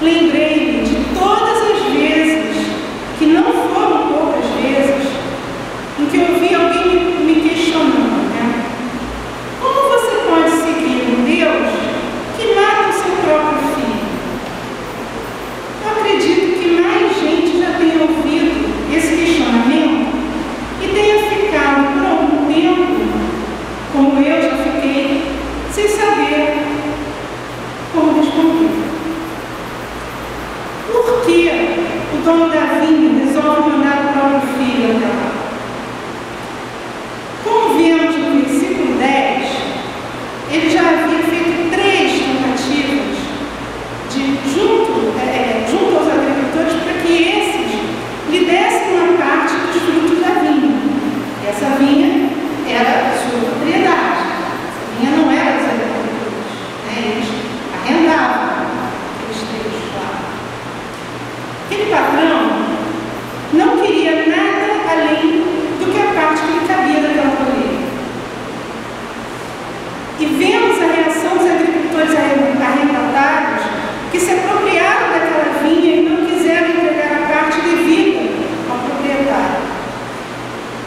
lembrei-me de todas as vezes, que não foram poucas vezes, em que eu ouvi alguém me questionando, né? Como você pode seguir um Deus que mata o seu próprio filho? Eu acredito que mais gente já tenha ouvido esse questionamento e tenha ficado por algum tempo, como eu já fiquei, sem saber como responder. Por que o dono da vinha resolve mandar o próprio filho até lá? Como vemos no versículo 10, ele já havia feito 3 tentativas de, junto aos agricultores, para que esses lhe dessem uma parte dos frutos da vinha. Essa vinha era a sua propriedade. Essa vinha não era dos agricultores, né? Eles arrendavam aqueles trechos lá. Aquele patrão não queria nada além do que a parte que lhe cabia daquela colheita. E vemos a reação dos agricultores arrendatários que se apropriaram daquela vinha e não quiseram entregar a parte devida ao proprietário.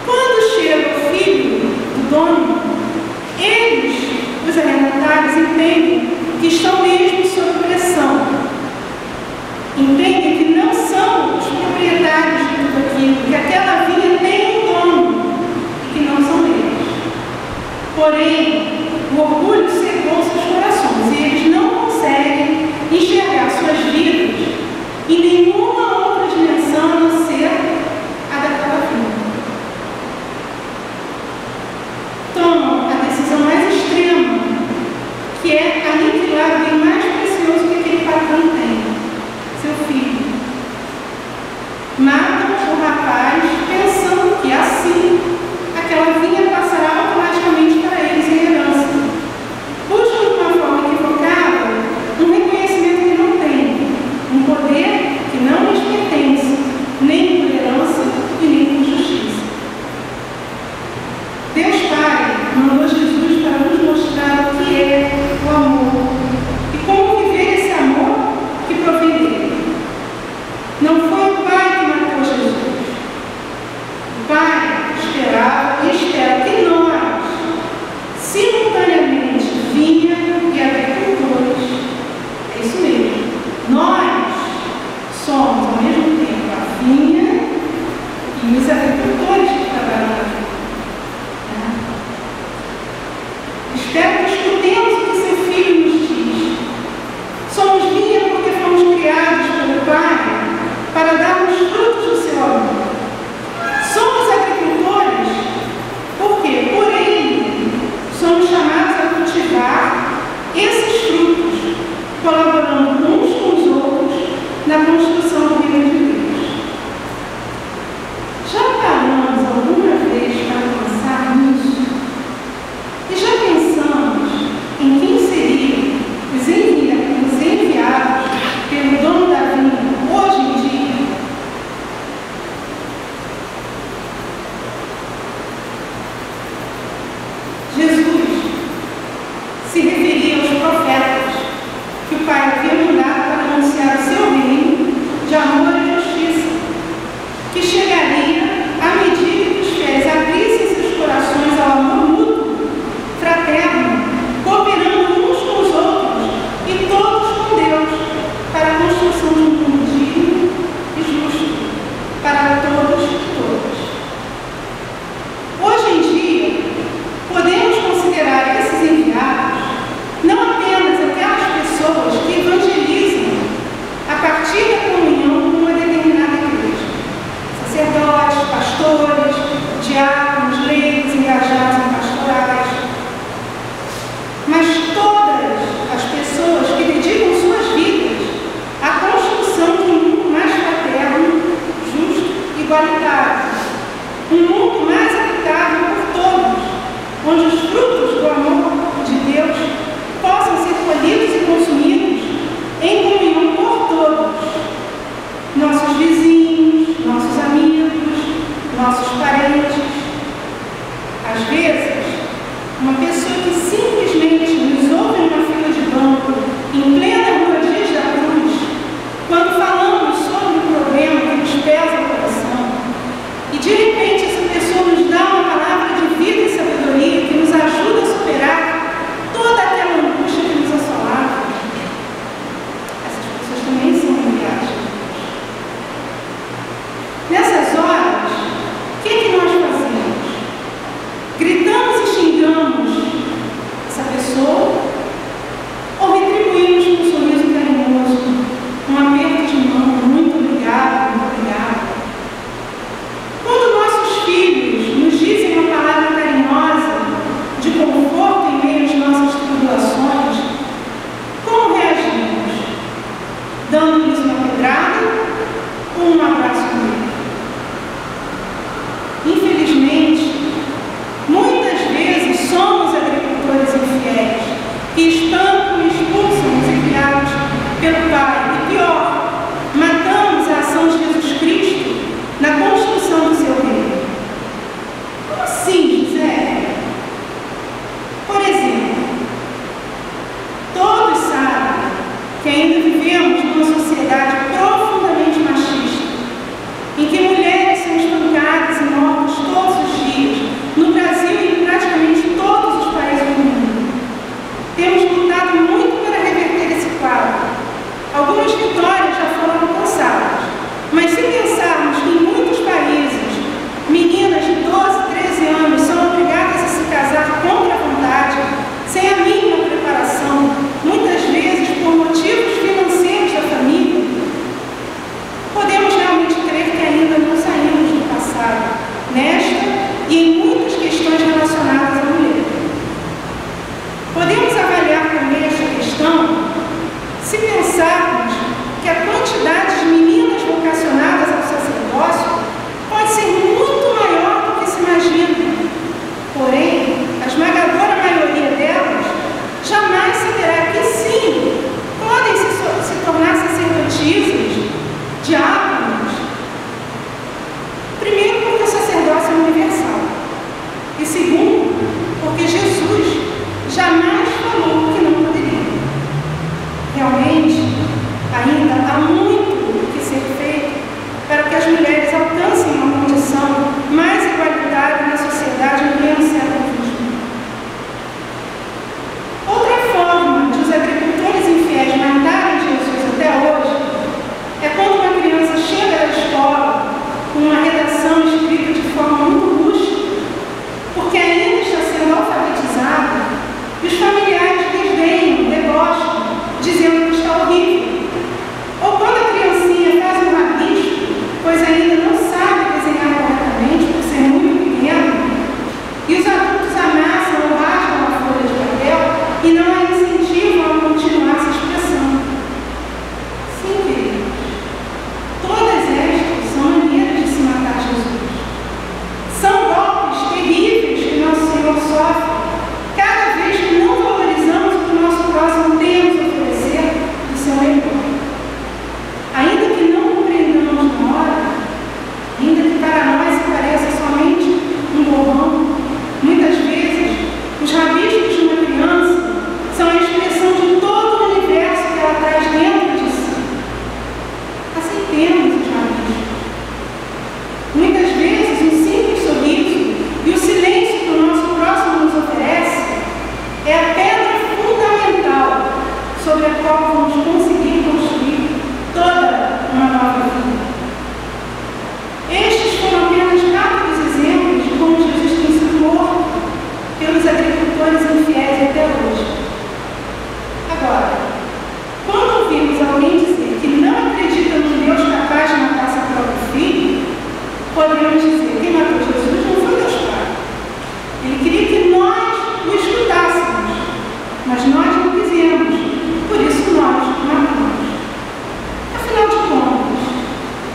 Quando chega o filho do dono, eles, os arrendatários, entendem que estão mesmo sob pressão. Entendem que não são os proprietários de tudo aquilo, que aquela vinha tem um dono e que não são eles. Porém, o orgulho cegou seus corações e eles não conseguem enxergar suas vidas em nenhuma outra dimensão a não ser a daquela vinha. Tomam a decisão mais extrema, que é aniquilar o bem mais precioso que aquele patrão tem, seu filho. Matam o rapaz pensando que assim aquela vinha passará automaticamente para eles em herança. Buscam de uma forma equivocada um reconhecimento que não têm, um poder que não lhes pertence, nem por herança e nem por justiça. Deus Pai mandou Jesus para nos mostrar o que é o amor e como viver esse amor que provém dele. Não foi o Pai que matou Jesus. O Pai esperava e espera que nós, simultaneamente, vinha e agricultores, é isso mesmo, nós somos ao mesmo tempo a vinha e os agricultores que trabalham na vinha. Espero que escutemos o que seu filho nos diz. Somos vinha porque fomos criados pelo Pai para darmos frutos do seu amor. Somos agricultores porque, por Ele, somos chamados a cultivar esses frutos, colaborando uns com os outros na construção do reino de Deus. Já paramos alguma vez para pensar nisso? E já pensamos em quem seriam os enviados pelo dono da vinha hoje em dia? Jesus se referia aos profetas que o Pai havia mandado para anunciar o seu reino de amor e justiça, que chegaria à medida que os fiéis abrissem seus corações ao amor mútuo, fraterno, cooperando uns com os outros e todos com Deus, para a construção de um mundo digno e justo, para todos e todas. Hoje em dia, podemos considerar esses enviados não apenas aquelas pessoas que evangelizam a partir da comunhão com uma determinada igreja, sacerdotes, pastores, diáconos, leigos engajados em pastorais, mas todas as pessoas que dedicam suas vidas à construção de um mundo mais fraterno, justo e igualitário, um mundo mais habitável por todos, onde os frutos do amor de Deus possam ser colhidos e consumidos em comunhão por todos, nossos vizinhos, nossos amigos, nossos parentes. Às vezes, uma pessoa que simplesmente nos ouve numa fila de banco, em plena Rua Dias da Cruz, com um abraço dele. Infelizmente, muitas vezes somos agricultores infiéis que espancam e expulsam os enviados pelo Pai. E pior, matamos a ação de Jesus Cristo na construção do seu reino. Como assim, José? Por exemplo, todos sabem que ainda vivemos numa sociedade profundamente machista, em que mulheres são espancadas e mortas todos os dias, no Brasil e em praticamente todos os países do mundo. Temos lutado muito para reverter esse quadro. Algumas vitórias já foram alcançadas, mas se pensarmos que em muitos países, meninas de 12, 13 anos são obrigadas a se casar contra a vontade, sem a mínima preparação, muitas vezes por motivos financeiros da família, podemos realmente crer que ainda não saímos do passado, nesta e em muitas questões relacionadas à mulher. Podemos avaliar também esta questão se pensarmos que a quantidade de meninas vocacionadas ao sacerdócio pode ser muito maior do que se imagina. Porém, a esmagadora maioria delas jamais saberá que sim, podem se tornar sacerdotisas, diáconos. Primeiro, porque o sacerdócio é universal. E segundo, porque Jesus jamais falou que não poderia. Realmente, ainda há muito que ser feito para que as mulheres alcancem uma condição mais igualitária na sociedade em pleno século XXI. Outra forma de os agricultores infiéis matarem Jesus até hoje é quando uma criança chega da escola com uma redação escrita de forma muito rústica, porque ainda está sendo alfabetizada, e os familiares desdenham, debocham, dizendo que está horrível. Ou quando a criancinha faz um rabisco, pois ainda não sabe desenhar corretamente por ser muito pequeno, e os adultos amassam ou rasgam a folha de papel e não a incentivam a continuar se expressando. Sim, queridos, todas estas são maneiras de se matar Jesus. São golpes terríveis que nosso Senhor sofre cada vez que não valorizamos o que o nosso próximo tem a nos oferecer do seu melhor. Ainda que não compreendamos na hora, ainda que para nós se pareça somente um borrão, muitas vezes os rabiscos de uma criança são a expressão de todo o universo que ela traz dentro de si. Aceitemos os rabiscos. Muitas vezes um simples sorriso e o silêncio que o nosso próximo nos oferece é a pedra fundamental sobre a qual vamos conseguir construir toda uma nova vida. Estes foram apenas rápidos exemplos de como Jesus tem sido morto pelos agricultores infiéis até hoje. Agora, quando ouvimos alguém dizer que não acredita num Deus capaz de matar seu próprio filho, podemos dizer: quem matou Jesus não foi Deus Pai. Ele queria que nós o escutássemos, mas nós não quisemos, por isso nós matamos. Afinal de contas,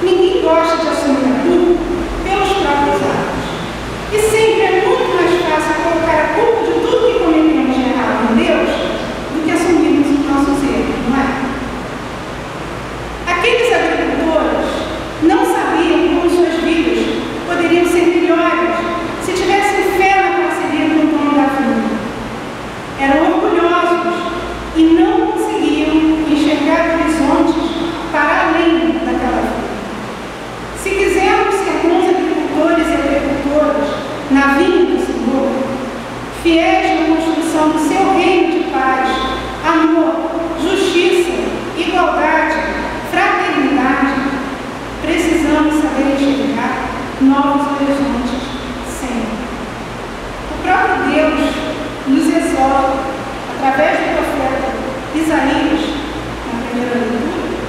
ninguém gosta de assumir a culpa pelos próprios atos. E sempre é muito mais fácil colocar a culpa de tudo que cometemos de errado em Deus do que assumirmos os nossos erros, não é? Aqueles agricultores não sabiam como suas vidas poderiam ser melhores se tivessem fé na parceria com o dono da vinha. Eram orgulhosos e não conseguiam enxergar horizontes para além daquela vida. Se quisermos ser bons agricultores e agricultoras na vinha do Senhor, fiéis na construção do seu reino de paz, amor, justiça, igualdade, fraternidade, precisamos saber enxergar novos horizontes sempre. O próprio Deus nos exorta, através do profeta Isaías, na primeira leitura,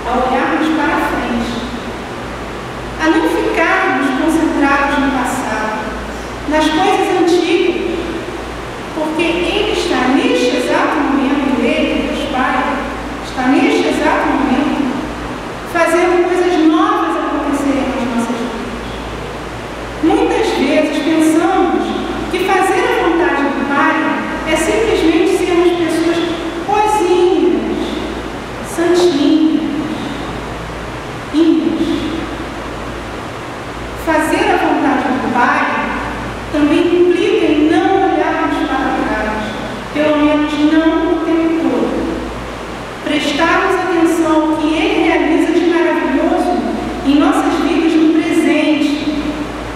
a olharmos para frente, a não ficarmos concentrados no passado, nas coisas antigas, porque Ele está neste exato momento, Ele, Deus Pai, está neste exato momento fazendo coisas que Ele realiza de maravilhoso em nossas vidas no presente,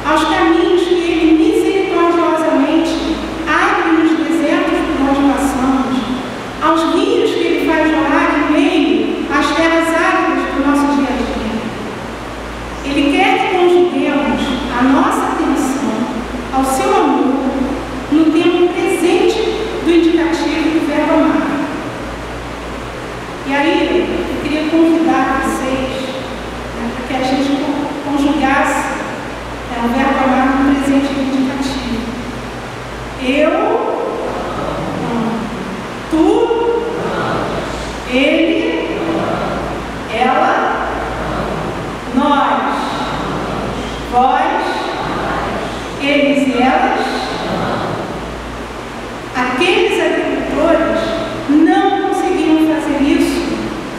aos caminhos que Ele misericordiosamente abre nos desertos por onde passamos, aos rios que Ele faz jorrar em meio às terras áridas do nosso dia a dia. Ele quer que conjuguemos a nossa atenção ao seu amor no tempo presente do indicativo do verbo amar. E aí, eu queria convidar vocês, para que a gente conjugasse o verbo amar no presente do indicativo. Eu amo. Tu, ele, ela, nós, vós, eles e elas. Aqueles agricultores não conseguiam fazer isso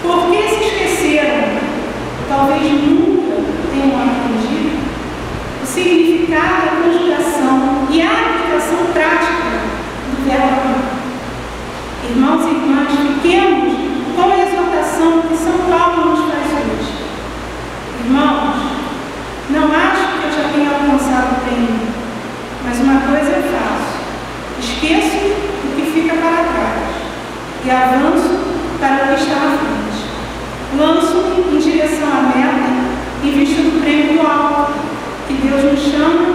porque se esqueceram, talvez nunca tenham aprendido, o significado da conjugação e a aplicação prática do verbo amar. Irmãos e irmãs, fiquemos com a exortação que São Paulo nos faz hoje. Irmãos, não acho que eu já tenha alcançado o prêmio, mas uma coisa eu faço: esqueço o que fica para trás e avanço para o que está na frente. Lanço-me em direção à meta em vista do prêmio do alto que Deus nos chama